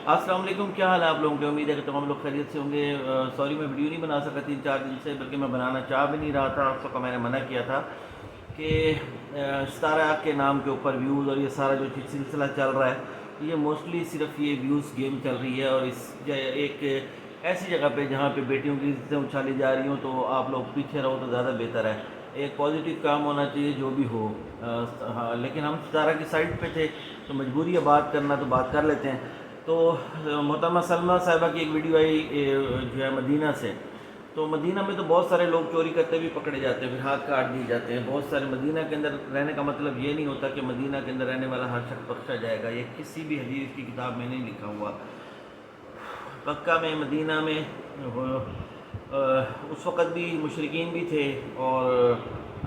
السلام علیکم، کیا حال ہے آپ لوگوں کے؟ امید ہے کہ تمام لوگ خیریت سے ہوں گے۔ سوری میں ویڈیو نہیں بنا سکا 3-4 دن سے، بلکہ میں بنانا چاہ بھی نہیں رہا تھا۔ اس وقت میں نے منع کیا تھا کہ ستارہ کے نام کے اوپر ویوز اور یہ سارا جو سلسلہ چل رہا ہے، یہ موسٹلی صرف یہ ویوز گیم چل رہی ہے، اور اس ایک ایسی جگہ پہ جہاں پہ بیٹیوں کی عزتیں اچھالی جا رہی ہوں، تو آپ لوگ پیچھے رہو تو زیادہ بہتر ہے۔ ایک پازیٹیو کام ہونا چاہیے جو بھی ہو۔ ہاں، لیکن ہم ستارہ کی سائڈ پہ تھے تو مجبوری ہے بات کرنا، تو بات کر لیتے ہیں۔ تو محترمہ سلمیٰ صاحبہ کی ایک ویڈیو آئی جو ہے مدینہ سے، تو مدینہ میں تو بہت سارے لوگ چوری کرتے بھی پکڑے جاتے ہیں، پھر ہاتھ کاٹ دیے جاتے ہیں۔ بہت سارے مدینہ کے اندر رہنے کا مطلب یہ نہیں ہوتا کہ مدینہ کے اندر رہنے والا ہر شخص بخشا جائے گا، یہ کسی بھی حدیث کی کتاب میں نہیں لکھا ہوا۔ مکہ میں، مدینہ میں اس وقت بھی مشرکین بھی تھے، اور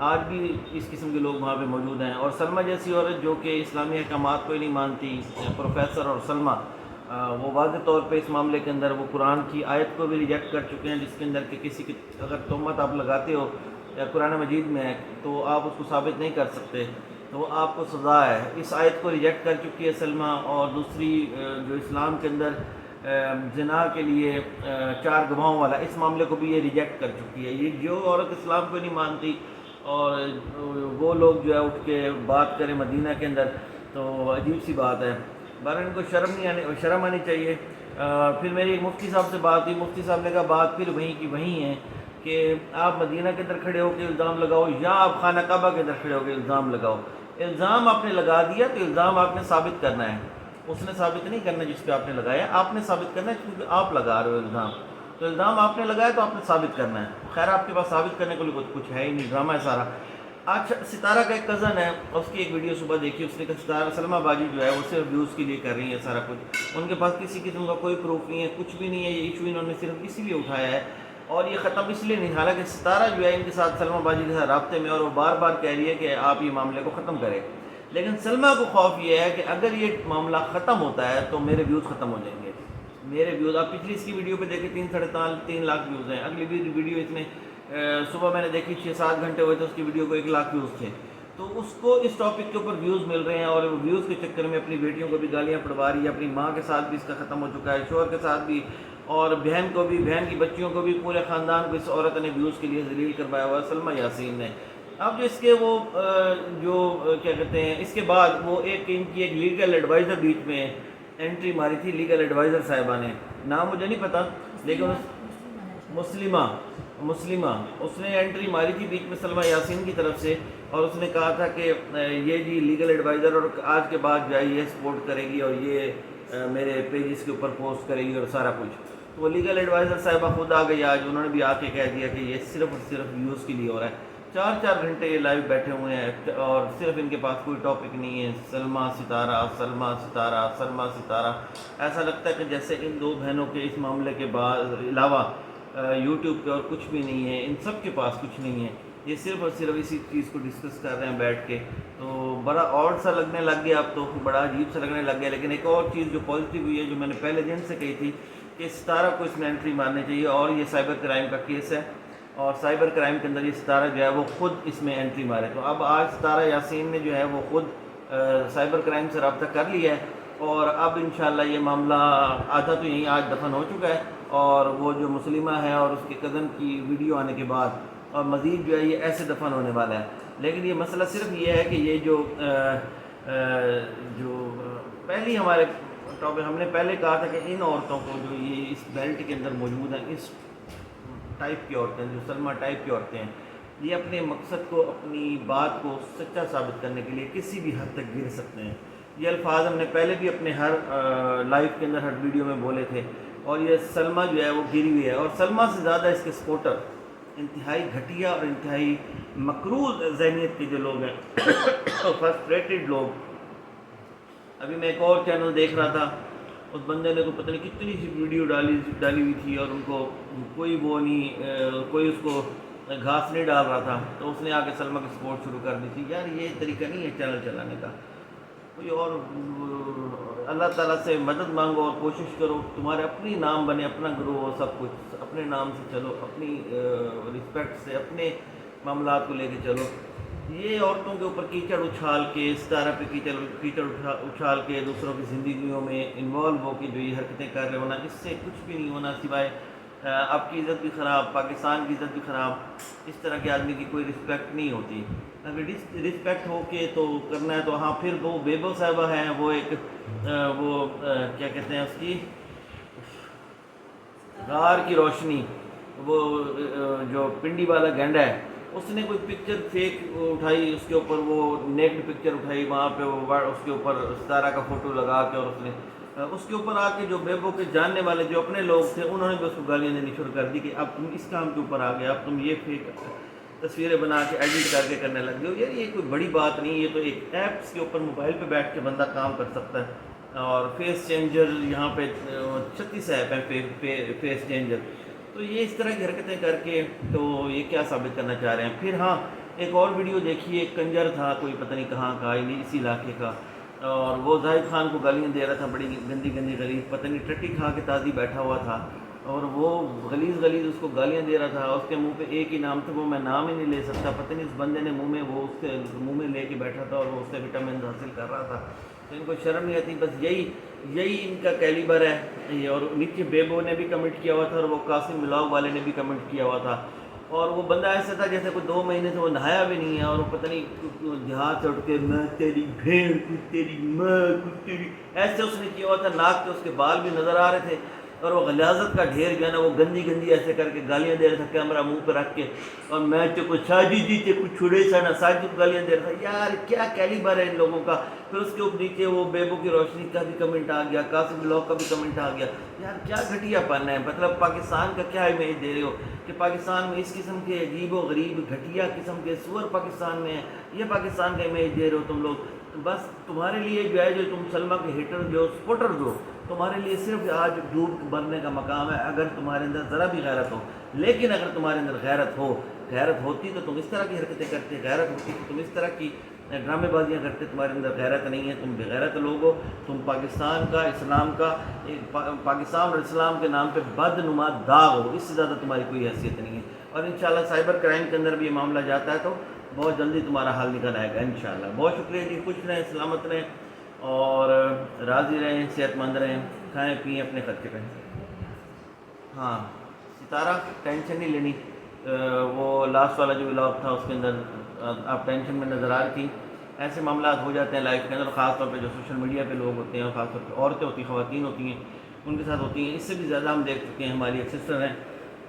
آج بھی اس قسم کے لوگ وہاں پہ موجود ہیں۔ اور سلمیٰ جیسی عورت جو کہ اسلامی احکامات کو ہی نہیں مانتی، پروفیسر اور سلمیٰ، وہ واضح طور پہ اس معاملے کے اندر وہ قرآن کی آیت کو بھی ریجیکٹ کر چکے ہیں، جس کے اندر کہ کسی کی اگر تہمت آپ لگاتے ہو یا قرآن مجید میں ہے تو آپ اس کو ثابت نہیں کر سکتے، تو وہ آپ کو سزا ہے۔ اس آیت کو ریجیکٹ کر چکی ہے سلمیٰ، اور دوسری جو اسلام کے اندر زنا کے لیے 4 گواہوں والا، اس معاملے کو بھی یہ ریجیکٹ کر چکی ہے۔ یہ جو عورت اسلام کو نہیں مانتی اور وہ لوگ جو ہے اٹھ کے بات کریں مدینہ کے اندر، تو عجیب سی بات ہے۔ بہرحال ان کو شرم آنی چاہیے۔ پھر میری ایک مفتی صاحب سے بات ہوئی، مفتی صاحب نے کہا بات پھر وہیں کی وہیں ہے کہ آپ مدینہ کے اندر کھڑے ہو کے الزام لگاؤ یا آپ خانہ کعبہ کے اندر کھڑے ہو کے الزام لگاؤ۔ الزام آپ نے لگا دیا تو الزام آپ نے ثابت کرنا ہے، اس نے ثابت نہیں کرنا جس پہ آپ نے لگایا، آپ نے ثابت کرنا ہے کیونکہ آپ لگا رہے ہو الزام، تو الزام آپ نے لگایا تو آپ نے ثابت کرنا ہے۔ خیر آپ کے پاس ثابت کرنے کو کچھ ہے ہی نہیں، ڈرامہ ہے سارا۔ آج ستارہ کا ایک کزن ہے، اس کی ایک ویڈیو صبح دیکھی، اس نے کہا ستارہ سلمیٰ باجی جو ہے وہ صرف ویوز کے لیے کر رہی ہے سارا کچھ، ان کے پاس کسی قسم کا کوئی پروف نہیں ہے، کچھ بھی نہیں ہے، یہ ایشو انہوں نے صرف اسی لیے اٹھایا ہے، اور یہ ختم اس لیے نہیں، حالانکہ ستارہ جو ہے ان کے ساتھ سلمیٰ باجی کے ساتھ رابطے میں، اور وہ بار بار کہہ رہی ہے کہ آپ یہ معاملے کو ختم کریں، لیکن سلمیٰ کو خوف یہ ہے کہ اگر یہ معاملہ ختم ہوتا ہے تو میرے ویوز ختم ہو جائیں گے۔ میرے ویوز آپ پچھلی اس کی ویڈیو پہ دیکھیں 3-3.5 لاکھ ویوز ہیں، اگلی بھی ویڈیو اس نے صبح میں نے دیکھی 6-7 گھنٹے ہوئے تھے اس کی ویڈیو کو 1 لاکھ ویوز تھے، تو اس کو اس ٹاپک کے اوپر ویوز مل رہے ہیں، اور ویوز کے چکر میں اپنی بیٹیوں کو بھی گالیاں پڑوا رہی ہے، اپنی ماں کے ساتھ بھی اس کا ختم ہو چکا ہے، شوہر کے ساتھ بھی، اور بہن کو بھی، بہن کی بچیوں کو بھی، پورے خاندان کو اس عورت نے ویوز کے لیے ذلیل کروایا ہوا ہے، سلمیٰ یاسین نے۔ اب جو اس کے وہ کیا کہتے ہیں، اس کے بعد وہ ان کی ایک لیگل ایڈوائزر بیچ میں انٹری ماری تھی، لیگل ایڈوائزر صاحبہ نے، نام مجھے نہیں پتا، لیکن مسلمہ اس نے انٹری ماری تھی بیچ میں سلمیٰ یاسین کی طرف سے، اور اس نے کہا تھا کہ یہ جی لیگل ایڈوائزر، اور آج کے بعد جو ہے یہ سپورٹ کرے گی اور یہ میرے پیجز کے اوپر پوسٹ کرے گی اور سارا کچھ، تو وہ لیگل ایڈوائزر صاحبہ خود آ گئی آج، انہوں نے بھی آ کے کہہ دیا کہ یہ صرف اور صرف ویوز کے لیے ہو رہا ہے۔ 4 گھنٹے یہ لائیو بیٹھے ہوئے ہیں، اور صرف ان کے پاس کوئی ٹاپک نہیں ہے، سلمیٰ ستارہ، سلمیٰ ستارہ، سلمیٰ ستارہ۔ ایسا لگتا ہے کہ جیسے ان 2 بہنوں کے اس معاملے کے بعد علاوہ یوٹیوب پہ اور کچھ بھی نہیں ہے، ان سب کے پاس کچھ نہیں ہے، یہ صرف اور صرف اسی چیز کو ڈسکس کر رہے ہیں بیٹھ کے، تو بڑا آڈ سا لگنے لگ گیا، اب تو بڑا عجیب سا لگنے لگ گیا۔ لیکن ایک اور چیز جو پازیٹیو ہوئی ہے، جو میں نے پہلے دن سے کہی تھی کہ ستارہ کو اس میں انٹری مارنی چاہیے، اور یہ سائبر کرائم کا کیس ہے، اور سائبر کرائم کے اندر یہ ستارہ جو ہے وہ خود اس میں انٹری مارے، تو اب آج ستارہ یاسین نے جو ہے وہ خود سائبر کرائم سے رابطہ کر لیا ہے، اور اب انشاءاللہ یہ معاملہ آدھا تو یہیں آج دفن ہو چکا ہے، اور وہ جو مسلمہ ہے اور اس کے کزن کی ویڈیو آنے کے بعد اور مزید جو ہے یہ ایسے دفن ہونے والا ہے۔ لیکن یہ مسئلہ صرف یہ ہے کہ یہ جو پہلی ہمارے ٹاپک ہم نے پہلے کہا تھا کہ ان عورتوں کو جو یہ اس بیلٹ کے اندر موجود ہیں، اس ٹائپ کی عورتیں جو سلمیٰ ٹائپ کی عورتیں ہیں، یہ اپنے مقصد کو، اپنی بات کو سچا ثابت کرنے کے لیے کسی بھی حد تک گر سکتے ہیں۔ یہ الفاظ ہم نے پہلے بھی اپنے ہر لائیو کے اندر، ہر ویڈیو میں بولے تھے، اور یہ سلمیٰ جو ہے وہ گری ہوئی ہے، اور سلمیٰ سے زیادہ اس کے سپورٹر انتہائی گھٹیا اور انتہائی مکروہ ذہنیت کے جو لوگ ہیں، فرسٹریٹڈ لوگ۔ ابھی میں ایک اور چینل دیکھ رہا تھا، اس بندے نے کو پتہ نہیں کتنی سی ویڈیو ڈالی ہوئی تھی، اور ان کو کوئی وہ نہیں، کوئی اس کو گھاس نہیں ڈال رہا تھا، تو اس نے آ کے سلمیٰ کی سپورٹ شروع کر دی تھی۔ یار یہ طریقہ نہیں ہے چینل چلانے کا، کوئی اور اللہ تعالیٰ سے مدد مانگو اور کوشش کرو، تمہارے اپنی نام بنے، اپنا گرو ہو، سب کچھ اپنے نام سے چلو، اپنی رسپیکٹ سے اپنے معاملات کو لے کے چلو۔ یہ عورتوں کے اوپر کیچڑ اچھال کے، ستارہ پہ کیچڑ اچھال کے، دوسروں کی زندگیوں میں انوالو ہو کے جو یہ حرکتیں کر رہے ہونا، اس سے کچھ بھی نہیں ہونا سوائے آپ کی عزت بھی خراب، پاکستان کی عزت بھی خراب. اس طرح کے آدمی کی کوئی رسپیکٹ نہیں ہوتی. اگر رسپیکٹ ہو کے تو کرنا ہے تو ہاں پھر وہ بیبو صاحبہ ہیں، وہ ایک کیا کہتے ہیں اس کی، غار کی روشنی، وہ جو پنڈی والا گینڈا ہے، اس نے کوئی پکچر فیک اٹھائی، اس کے اوپر وہ نیکڈ پکچر اٹھائی، وہاں پہ وہ اس کے اوپر ستارہ کا فوٹو لگا کے، اور اس نے اس کے اوپر آ کے جو بیبو کے جاننے والے جو اپنے لوگ تھے انہوں نے بھی اس کو گالیاں دینی شروع کر دی کہ اب تم اس کام کے اوپر آ گئے، اب تم یہ فیک تصویریں بنا کے ایڈٹ کر کے کرنے لگ گئے ہو. یار یہ کوئی بڑی بات نہیں، یہ تو ایک ایپس کے اوپر موبائل پہ بیٹھ کے بندہ کام کر سکتا ہے. اور فیس چینجر یہاں پہ 36 ایپ ہیں فیس چینجر. تو یہ اس طرح کی حرکتیں کر کے تو یہ کیا ثابت کرنا چاہ رہے ہیں. پھر ہاں ایک اور ویڈیو دیکھیے، ایک کنجر تھا کوئی پتہ نہیں کہاں کا، اسی علاقے کا، اور وہ زاہد خان کو گالیاں دے رہا تھا، بڑی گندی گندی غلیظ، پتہ نہیں ٹٹی کھا کے تازی بیٹھا ہوا تھا، اور وہ غلیظ اس کو گالیاں دے رہا تھا. اس کے منہ پہ ایک ہی نام تھا، وہ میں نام ہی نہیں لے سکتا، پتہ نہیں اس بندے نے منہ میں وہ اس کے منہ میں لے کے بیٹھا تھا اور وہ اس سے وٹامن حاصل کر رہا تھا. تو ان کو شرم نہیں آتی. بس یہی ان کا کیلیبر ہے. اور نیچے بیبو نے بھی کمنٹ کیا ہوا تھا، اور وہ قاسم ملاؤ والے نے بھی کمنٹ کیا ہوا تھا. اور وہ بندہ ایسا تھا جیسے کوئی 2 مہینے سے وہ نہایا بھی نہیں ہے، اور وہ پتہ نہیں دیہات سے اٹھ کے میں تیری بھیڑ کو تیری ماں کو تیری، ایسے اس نے کیا ہوا تھا. ناک کے اس کے بال بھی نظر آ رہے تھے، اور وہ غلاظت کا ڈھیر جو ہے نا وہ گندی ایسے کر کے گالیاں دے رہا تھا کیمرہ منہ پہ رکھ کے. اور میں تو کوئی ساجد جی تے کچھ چھڑے سا نہ ساجد گالیاں دے رہا تھا. یار کیا کیلیبر ہے ان لوگوں کا. پھر اس کے اوپر نیچے وہ بیبو کی روشنی کا بھی کمنٹ آ گیا، قاسم بلاک کا بھی کمنٹ آ گیا. یار کیا گھٹیا پن ہے. مطلب پاکستان کا کیا امیج دے رہے ہو کہ پاکستان میں اس قسم کے عجیب و غریب گھٹیا قسم کے سور پاکستان میں ہیں. یہ پاکستان کا امیج دے رہے ہو تم لوگ. بس تمہارے لیے جو ہے، جو تم سلمہ کے ہیٹر جو سپورٹر جو، تمہارے لیے صرف آج ڈوب بننے کا مقام ہے اگر تمہارے اندر ذرا بھی غیرت ہو. لیکن اگر تمہارے اندر غیرت ہوتی تو تم اس طرح کی حرکتیں کرتے، غیرت ہوتی تو تم اس طرح کی ڈرامے بازیاں کرتے. تمہارے اندر غیرت نہیں ہے، تم بغیرت لوگ ہو. تم پاکستان کا، اسلام کا، پاکستان اور اسلام کے نام پہ بدنما داغ ہو. اس سے زیادہ تمہاری کوئی حیثیت نہیں ہے. اور انشاءاللہ سائبر کرائم کے اندر بھی یہ معاملہ جاتا ہے تو بہت جلدی تمہارا حل نکل آئے گا انشاءاللہ. بہت شکریہ جی. خوش رہیں، سلامت رہیں، اور راضی رہیں، صحت مند رہیں، کھائیں پئیں، اپنے خرچے پہ. ہاں ستارہ ٹینشن نہیں لینی. وہ لاسٹ والا جو ولاگ تھا اس کے اندر آپ ٹینشن میں نظر آ رہی تھی. ایسے معاملات ہو جاتے ہیں لائف کے اندر، خاص طور پہ جو سوشل میڈیا پہ لوگ ہوتے ہیں، اور خاص طور پہ عورتیں ہوتی ہیں، خواتین ہوتی ہیں، ان کے ساتھ ہوتی ہیں. اس سے بھی زیادہ ہم دیکھ چکے ہیں. ہماری ایک سسٹر ہیں،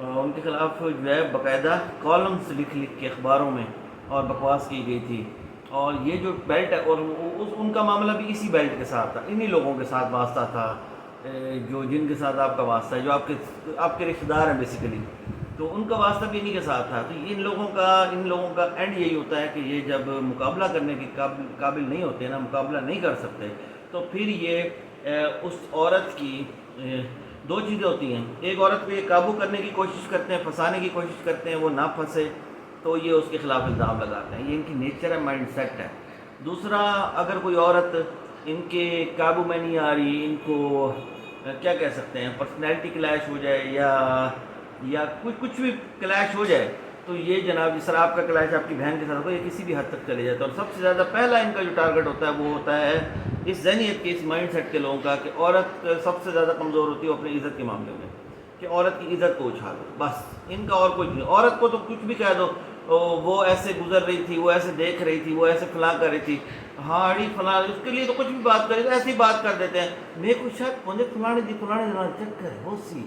ان کے خلاف جو ہے باقاعدہ کالمس لکھ کے اخباروں میں اور بکواس کی گئی تھی. اور یہ جو بیلٹ ہے، اور ان کا معاملہ بھی اسی بیلٹ کے ساتھ تھا، انہی لوگوں کے ساتھ واسطہ تھا جو جن کے ساتھ آپ کا واسطہ ہے، جو آپ کے رشتہ دار ہیں بیسیکلی. تو ان کا واسطہ بھی انہی کے ساتھ تھا. تو ان لوگوں کا اینڈ یہی ہوتا ہے کہ یہ جب مقابلہ کرنے کے قابل نہیں ہوتے نا، مقابلہ نہیں کر سکتے، تو پھر یہ اس عورت کی 2 چیزیں ہوتی ہیں. ایک عورت پہ یہ قابو کرنے کی کوشش کرتے ہیں، پھنسانے کی کوشش کرتے ہیں، وہ نہ پھنسے تو یہ اس کے خلاف الزام لگاتے ہیں. یہ ان کی نیچر ہے، مائنڈ سیٹ ہے. دوسرا، اگر کوئی عورت ان کے قابو میں نہیں آ رہی، ان کو کیا کہہ سکتے ہیں، پرسنالٹی کلیش ہو جائے یا کچھ بھی کلیش ہو جائے، تو یہ جناب جس طرح آپ کا کلیش آپ کی بہن کے ساتھ ہو، یہ کسی بھی حد تک چلے جاتا ہے. اور سب سے زیادہ پہلا ان کا جو ٹارگٹ ہوتا ہے وہ ہوتا ہے اس ذہنیت کے، اس مائنڈ سیٹ کے لوگوں کا کہ عورت سب سے زیادہ کمزور ہوتی ہے اپنی عزت کے معاملے میں، کہ عورت کی عزت کو اچھالو. بس ان کا اور کچھ نہیں. عورت کو تو کچھ بھی کہہ دو، وہ ایسے گزر رہی تھی، وہ ایسے دیکھ رہی تھی، وہ ایسے فلاں کر رہی تھی، ہاڑی فلاں، اس کے لیے تو کچھ بھی بات کرے تو ایسی بات کر دیتے ہیں. میرے کو شاید مجھے فلانے چکر ہے وہ سی،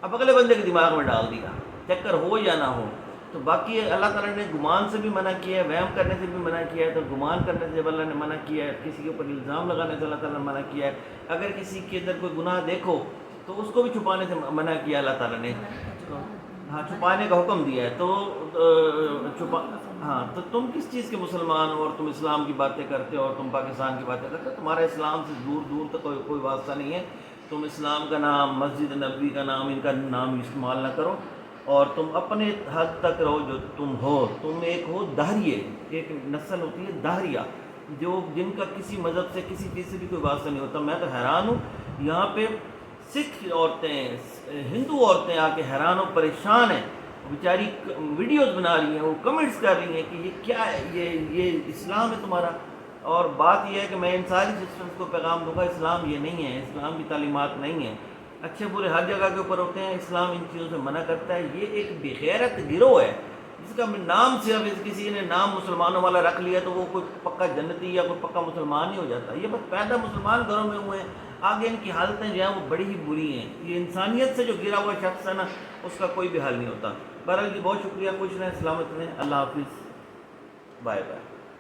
اب اگلے بندے کے دماغ میں ڈال دیا، چکر ہو یا نہ ہو. تو باقی اللہ تعالیٰ نے گمان سے بھی منع کیا ہے، وہم کرنے سے بھی منع کیا ہے. تو گمان کرنے سے اللہ نے منع کیا ہے، کسی کے اوپر الزام لگانے سے اللہ تعالیٰ نے منع کیا ہے. اگر کسی کے اندر کوئی گناہ دیکھو تو اس کو بھی چھپانے سے منع کیا اللہ تعالیٰ نے. ہاں چھپانے کا حکم دیا ہے. تو ہاں تو تم کس چیز کے مسلمان ہو، اور تم اسلام کی باتیں کرتے ہو، اور تم پاکستان کی باتیں کرتے ہو. تمہارا اسلام سے دور تک کوئی واسطہ نہیں ہے. تم اسلام کا نام، مسجد نبوی کا نام، ان کا نام استعمال نہ کرو، اور تم اپنے حد تک رہو جو تم ہو. تم ایک ہو دہریے، ایک نسل ہوتی ہے دہریہ، جن کا کسی مذہب سے، کسی چیز سے بھی کوئی واسطہ نہیں ہوتا. میں تو حیران ہوں، یہاں پہ سکھ عورتیں، ہندو عورتیں آ کے حیران و پریشان ہیں بیچاری ویڈیوز بنا رہی ہیں، وہ کمنٹس کر رہی ہیں کہ یہ کیا ہے، یہ اسلام ہے تمہارا. اور بات یہ ہے کہ میں ان ساری سسٹمز کو پیغام دوں گا، اسلام یہ نہیں ہے، اسلام کی تعلیمات نہیں ہیں. اچھے برے ہر جگہ کے اوپر ہوتے ہیں، اسلام ان چیزوں سے منع کرتا ہے. یہ ایک بغیرت گروہ ہے جس کا نام صرف کسی نے نام مسلمانوں والا رکھ لیا تو وہ کوئی پکا جنتی یا کوئی پکا مسلمان ہی ہو جاتا. یہ بس پیدا مسلمان گھروں میں ہوئے ہیں، آگے ان کی حالتیں جو ہیں وہ بڑی ہی بری ہیں. یہ انسانیت سے جو گرا ہوا شخص ہے نا، اس کا کوئی بھی حل نہیں ہوتا. بہرحال جی بہت شکریہ، خوش رہیں، سلامت رہیں، اللہ حافظ، بائے بائے.